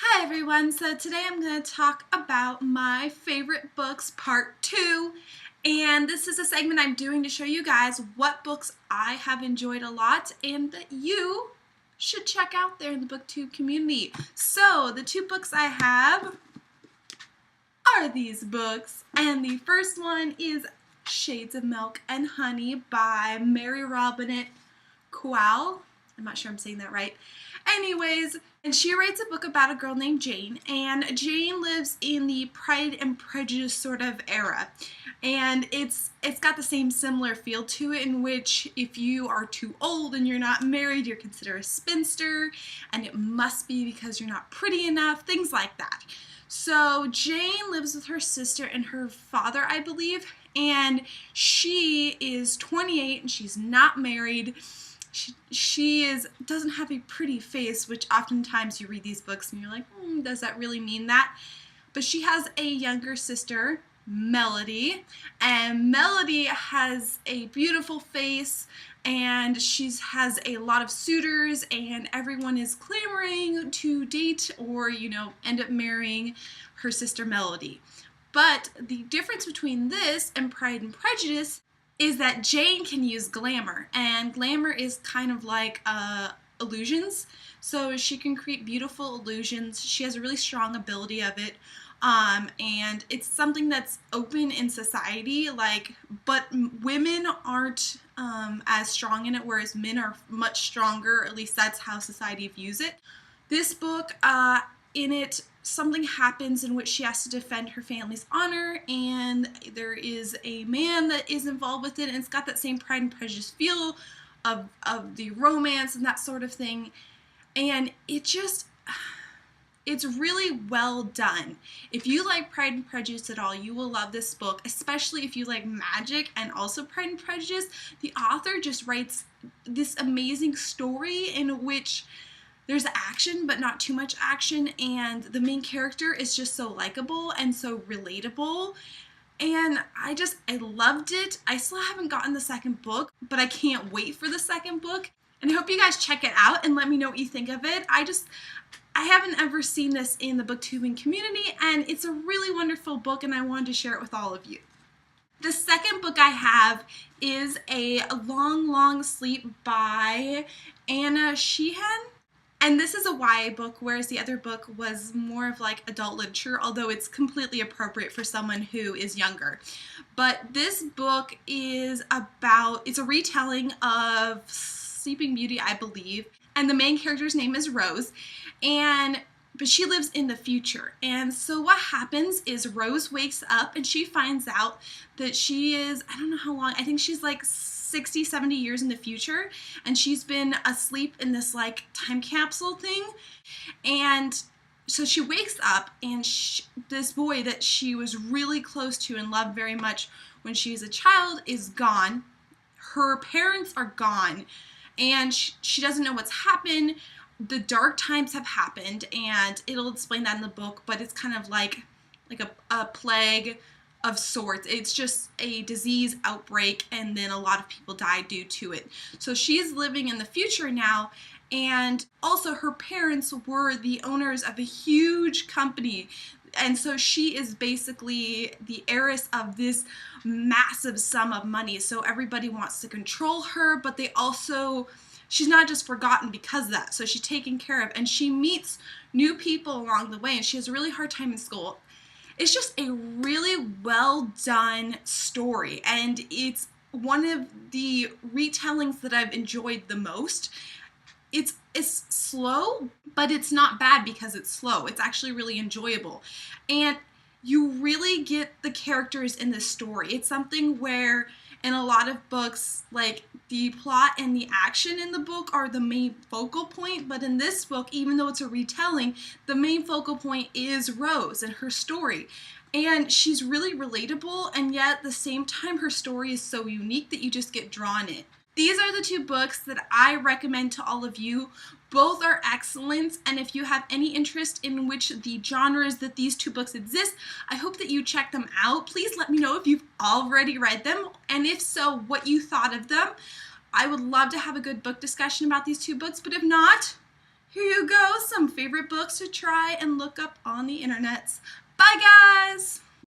Hi everyone, so today I'm going to talk about my favorite books part 2, and this is a segment I'm doing to show you guys what books I have enjoyed a lot and that you should check out there in the booktube community. So the two books I have are these books, and the first one is Shades of Milk and Honey by Mary Robinette Kowal. I'm not sure I'm saying that right. Anyways, and she writes a book about a girl named Jane, and Jane lives in the Pride and Prejudice sort of era. And it's got the same similar feel to it, in which if you are too old and you're not married, you're considered a spinster, and it must be because you're not pretty enough, things like that. So Jane lives with her sister and her father, I believe, and she is 28 and she's not married. She doesn't have a pretty face, which oftentimes you read these books and you're like, does that really mean that? But she has a younger sister, Melody, and Melody has a beautiful face, and she has a lot of suitors, and everyone is clamoring to date or, end up marrying her sister Melody. But the difference between this and Pride and Prejudice is that Jane can use glamour, and glamour is kind of like illusions, so she can create beautiful illusions. She has a really strong ability of it, and it's something that's open in society, but women aren't as strong in it, whereas men are much stronger. At least that's how society views it. This book, in it, something happens in which she has to defend her family's honor, and there is a man that is involved with it, and it's got that same Pride and Prejudice feel of the romance and that sort of thing, and it's really well done. If you like Pride and Prejudice at all, you will love this book, especially if you like magic and also Pride and Prejudice. The author just writes this amazing story in which there's action, but not too much action, and the main character is just so likable and so relatable, and I loved it. I still haven't gotten the second book, but I can't wait for the second book, and I hope you guys check it out and let me know what you think of it. I haven't ever seen this in the booktubing community, and it's a really wonderful book, and I wanted to share it with all of you. The second book I have is A Long, Long Sleep by Anna Sheehan. And this is a YA book, whereas the other book was more of like adult literature, although it's completely appropriate for someone who is younger. But this book is it's a retelling of Sleeping Beauty, I believe, and the main character's name is Rose, but she lives in the future. And so what happens is Rose wakes up and she finds out that she is, I don't know how long, I think she's like 60, 70 years in the future, and she's been asleep in this like time capsule thing. And so she wakes up, and this boy that she was really close to and loved very much when she was a child is gone. Her parents are gone, and she doesn't know what's happened. The dark times have happened, and it'll explain that in the book, but it's kind of like a plague of sorts. It's just a disease outbreak, and then a lot of people die due to it. So she's living in the future now, and also her parents were the owners of a huge company, and so she is basically the heiress of this massive sum of money. So everybody wants to control her, but she's not just forgotten because of that. So she's taken care of, and she meets new people along the way, and she has a really hard time in school. It's just a really well done story, and it's one of the retellings that I've enjoyed the most. It's slow, but it's not bad because it's slow. It's actually really enjoyable, and you really get the characters in this story. It's something where in a lot of books, like, the plot and the action in the book are the main focal point, but in this book, even though it's a retelling, the main focal point is Rose and her story. And she's really relatable, and yet at the same time, her story is so unique that you just get drawn in. These are the two books that I recommend to all of you. Both are excellent, and if you have any interest in which the genres that these two books exist, I hope that you check them out. Please let me know if you've already read them, and if so, what you thought of them. I would love to have a good book discussion about these two books, but if not, here you go, some favorite books to try and look up on the internets. Bye guys!